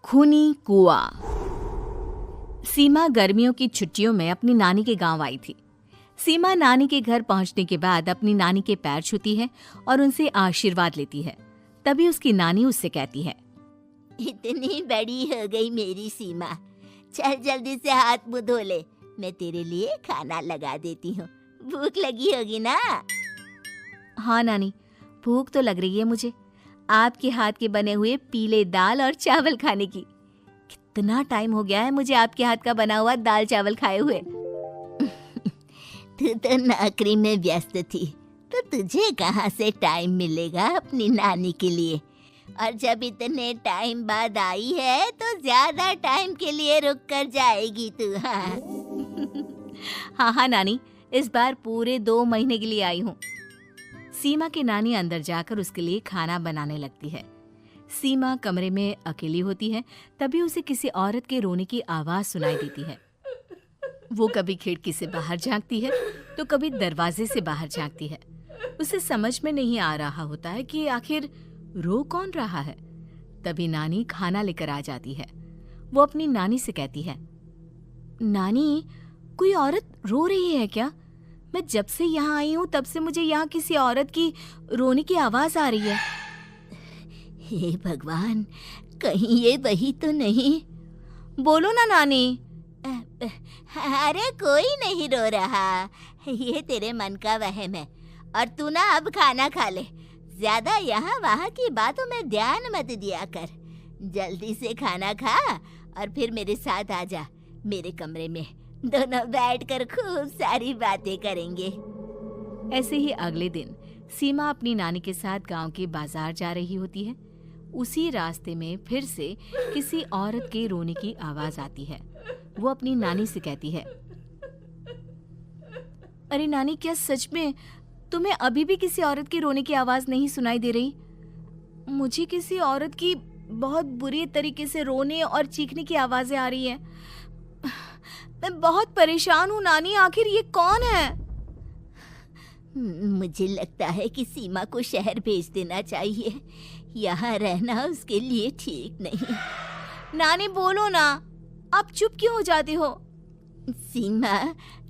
खूनी कुआं। सीमा गर्मियों की छुट्टियों में अपनी नानी के गांव आई थी। सीमा नानी के घर पहुंचने के बाद अपनी नानी के पैर छूती है और उनसे आशीर्वाद लेती है। तभी उसकी नानी उससे कहती है, इतनी बड़ी हो गई मेरी सीमा, चल जल्दी से हाथ मुंह धो ले, मैं तेरे लिए खाना लगा देती हूँ। भूख लगी होगी ना? हाँ नानी, भूख तो लग रही है मुझे, आपके हाथ के बने हुए पीले दाल और चावल खाने की। कितना टाइम हो गया है मुझे आपके हाथ का बना हुआ दाल चावल खाए हुए। तू तो नौकरी में व्यस्त थी, तो तुझे कहाँ से टाइम मिलेगा अपनी नानी के लिए? और जब इतने टाइम बाद आई है तो ज्यादा टाइम के लिए रुक कर जाएगी तू। हाँ नानी, इस बार पूरे 2 महीने के लिए आई हूँ। सीमा की नानी अंदर जाकर उसके लिए खाना बनाने लगती है। सीमा कमरे में अकेली होती है, तभी उसे किसी औरत के रोने की आवाज सुनाई देती है। वो कभी खिड़की से बाहर झांकती है तो कभी दरवाजे से बाहर झांकती है। उसे समझ में नहीं आ रहा होता है कि आखिर रो कौन रहा है। तभी नानी खाना लेकर आ जाती है। वो अपनी नानी से कहती है, नानी, कोई औरत रो रही है क्या? मैं जब से यहाँ आई हूँ तब से मुझे यहाँ किसी औरत की रोने की आवाज आ रही है। हे भगवान, कहीं ये वही तो नहीं? बोलो ना नानी। अरे कोई नहीं रो रहा, ये तेरे मन का वहम है। और तू ना अब खाना खा ले, ज्यादा यहाँ वहाँ की बातों में ध्यान मत दिया कर। जल्दी से खाना खा और फिर मेरे साथ आ जा मेरे कमरे में, दोनों बैठकर खूब सारी बातें करेंगे। ऐसे ही अगले दिन सीमा अपनी नानी के साथ गांव के बाजार जा रही होती है। उसी रास्ते में फिर से किसी औरत के रोने की आवाज आती है। वो अपनी नानी से कहती है, अरे नानी, क्या सच में तुम्हें अभी भी किसी औरत की रोने की आवाज नहीं सुनाई दे रही? मुझे किसी औरत की बहुत बुरी तरीके से रोने और चीखने की आवाजें आ रही हैं। मैं बहुत परेशान हूँ नानी, आखिर ये कौन है? मुझे लगता है कि सीमा को शहर भेज देना चाहिए, यहाँ रहना उसके लिए ठीक नहीं। नानी बोलो ना, आप चुप क्यों हो जाते हो? सीमा,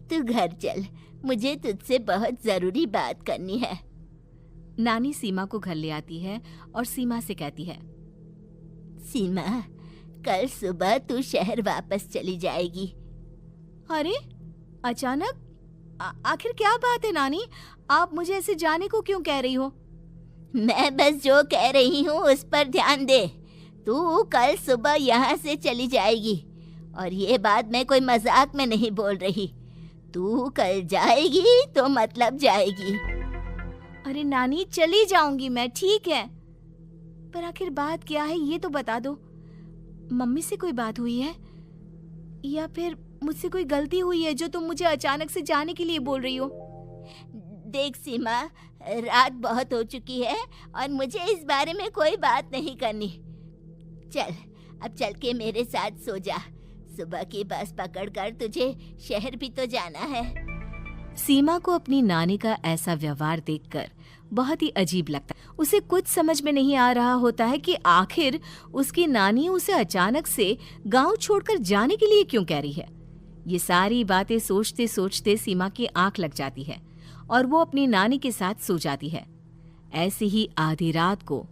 तू घर चल, मुझे तुझसे बहुत जरूरी बात करनी है। नानी सीमा को घर ले आती है और सीमा से कहती है, सीमा, कल सुबह तू शहर वापस चली जाएगी। अरे अचानक? आखिर क्या बात है नानी, आप मुझे ऐसे जाने को क्यों कह रही हो? मैं बस जो कह रही हूँ उस पर ध्यान दे। तू कल सुबह यहाँ से चली जाएगी, और ये बात मैं कोई मजाक में नहीं बोल रही। तू कल जाएगी तो मतलब जाएगी। अरे नानी, चली जाऊंगी मैं, ठीक है, पर आखिर बात क्या है ये तो बता दो। मम्मी से कोई बात हुई है या फिर मुझसे कोई गलती हुई है जो तुम मुझे अचानक से जाने के लिए बोल रही हो? देख सीमा, रात बहुत हो चुकी है और मुझे इस बारे में कोई बात नहीं करनी। चल, अब चल के मेरे साथ सो जा। सुबह की बस पकड़कर तुझे शहर भी तो जाना है। सीमा को अपनी नानी का ऐसा व्यवहार देखकर बहुत ही अजीब लगता है। उसे कुछ समझ में नहीं आ रहा होता है कि आखिर उसकी नानी उसे अचानक से गांव छोड़कर जाने के लिए क्यों कह रही है। ये सारी बातें सोचते सोचते सीमा की आंख लग जाती है और वो अपनी नानी के साथ सो जाती है। ऐसी ही आधी रात को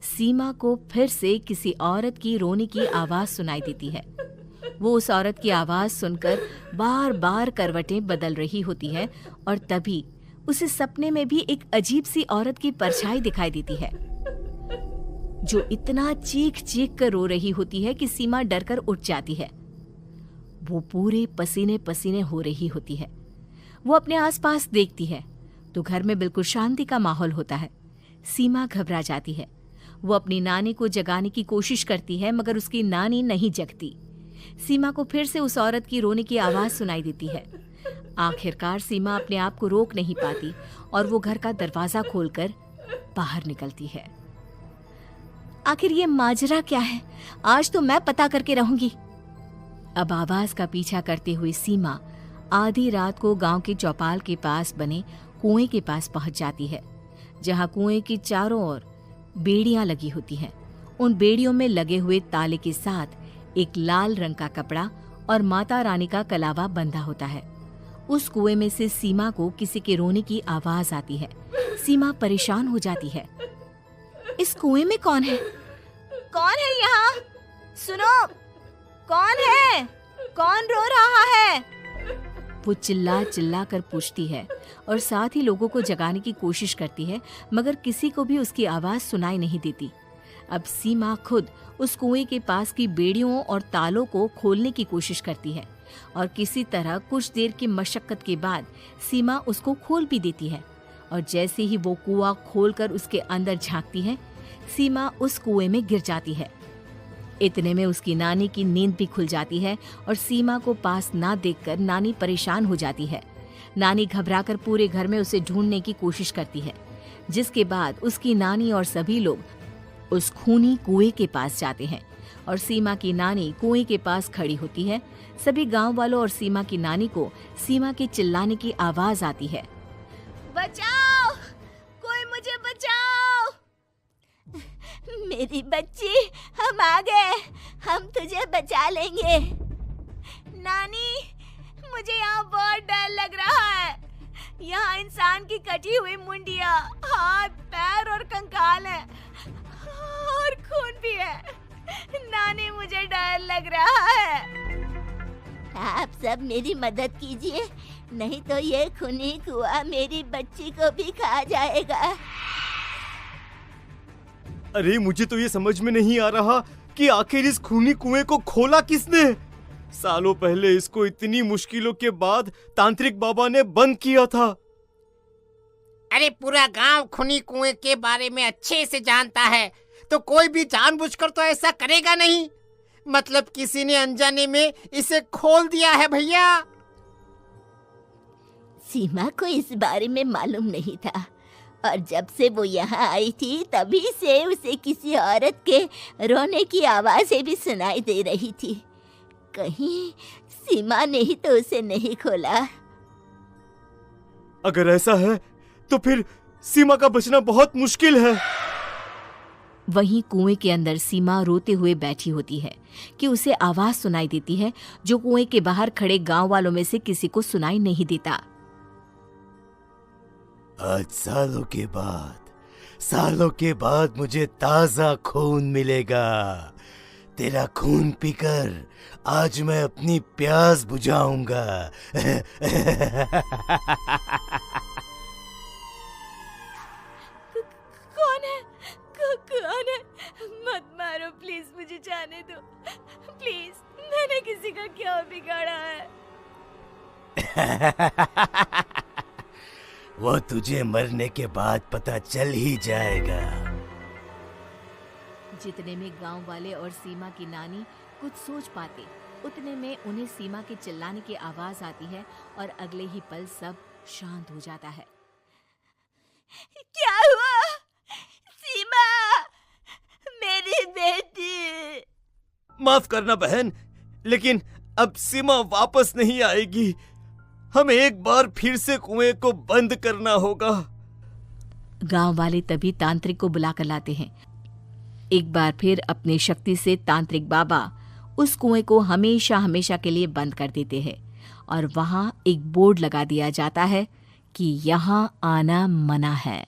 सीमा को फिर से किसी औरत की रोने की आवाज सुनाई देती है। वो उस औरत की आवाज सुनकर बार बार करवटें बदल रही होती है और तभी उसे सपने में भी एक अजीब सी औरत की परछाई दिखाई देती है, जो इतना चीख चीख कर रो रही होती है कि सीमा डरकर उठ जाती है। वो पूरे पसीने पसीने हो रही होती है। वो अपने आसपास देखती है तो घर में बिल्कुल शांति का माहौल होता है। सीमा घबरा जाती है। वो अपनी नानी को जगाने की कोशिश करती है, मगर उसकी नानी नहीं जगती। सीमा को फिर से उस औरत की रोने की आवाज सुनाई देती है। आखिरकार सीमा अपने आप को रोक नहीं पाती और वो घर का दरवाजा खोलकर बाहर निकलती है। आखिर ये माजरा क्या है? आज तो मैं पता करके रहूंगी। अब आवाज का पीछा करते हुए सीमा आधी रात को गांव के चौपाल के पास बने कुएं के पास पहुंच जाती है, जहां कुएं की चारों ओर बेड़ियां लगी होती हैं उन बेड़ियों में लगे हुए ताले के साथ एक लाल रंग का कपड़ा और माता रानी का कलावा बंधा होता है। उस कुएं में से सीमा को किसी के रोने की आवाज आती है। सीमा परेशान हो जाती है। इस कुएं में कौन है? कौन है यहाँ? सुनो, कौन है? कौन रो रहा है? वो चिल्ला चिल्ला कर पूछती है और साथ ही लोगों को जगाने की कोशिश करती है, मगर किसी को भी उसकी आवाज सुनाई नहीं देती। अब सीमा खुद उस कुएं के पास की बेड़ियों और तालों को खोलने की कोशिश करती है और किसी तरह कुछ देर की मशक्कत के बाद सीमा उसको खोल भी देती है। और जैसे ही वो कुआं खोलकर उसके अंदर झांकती है, सीमा उस कुएं में गिर जाती है। इतने में उसकी नानी की नींद भी खुल जाती है और सीमा को पास ना देखकर नानी परेशान हो जाती है। नानी घबराकर पूरे घर में उसे ढूंढने की कोशिश करती है, जिसके बाद उसकी नानी और सभी लोग उस खूनी कुएं के पास जाते हैं और सीमा की नानी कुएं के पास खड़ी होती है। सभी गांव वालों और सीमा की नानी को सीमा के चिल्लाने की आवाज आती है। बचाओ, कोई मुझे बचाओ। मेरी बच्ची, हम आ गए, हम तुझे बचा लेंगे। नानी, मुझे यहाँ बहुत डर लग रहा है। यहाँ इंसान की कटी हुई मुंडिया, हाथ, पैर और कंकाल है और खून भी है। नानी, मुझे डर लग रहा है। आप सब मेरी मदद कीजिए, नहीं तो ये खूनी कुआं मेरी बच्ची को भी खा जाएगा। अरे मुझे तो ये समझ में नहीं आ रहा कि आखिर इस खूनी कुएं को खोला किसने। सालों पहले इसको इतनी मुश्किलों के बाद तांत्रिक बाबा ने बंद किया था। अरे पूरा गांव खूनी कुएं के बारे में अच्छे से जानता है, तो कोई भी जानबूझकर तो ऐसा करेगा नहीं। मतलब किसी ने अनजाने में इसे खोल दिया है भैया। सीमा को इस बारे में मालूम नहीं था और जब से वो यहाँ आई थी तभी से उसे किसी औरत के रोने की आवाजें भी सुनाई दे रही थी। कहीं सीमा ने ही तो उसे नहीं खोला। अगर ऐसा है तो फिर सीमा का बचना बहुत मुश्किल है। वहीं कुएं के अंदर सीमा रोते हुए बैठी होती है कि उसे आवाज सुनाई देती है जो कुएं के बाहर खड़े गांव वालों में से किसी को सुनाई नहीं देता। आज सालों के बाद मुझे ताजा खून मिलेगा। तेरा खून पीकर आज मैं अपनी प्यास बुझाऊंगा। कौन है? मत मारो प्लीज, मुझे जाने दो प्लीज। मैंने किसी का क्या बिगाड़ा है? वो तुझे मरने के बाद पता चल ही जाएगा। जितने में गांव वाले और सीमा की नानी कुछ सोच पाते, उतने में उन्हें सीमा के चिल्लाने की आवाज आती है और अगले ही पल सब शांत हो जाता है। क्या हुआ? सीमा, मेरी बेटी। माफ करना बहन, लेकिन अब सीमा वापस नहीं आएगी। हमें एक बार फिर से कुएं को बंद करना होगा। गांव वाले तभी तांत्रिक को बुला कर लाते हैं। एक बार फिर अपनी शक्ति से तांत्रिक बाबा उस कुएं को हमेशा हमेशा के लिए बंद कर देते हैं और वहां एक बोर्ड लगा दिया जाता है कि यहाँ आना मना है।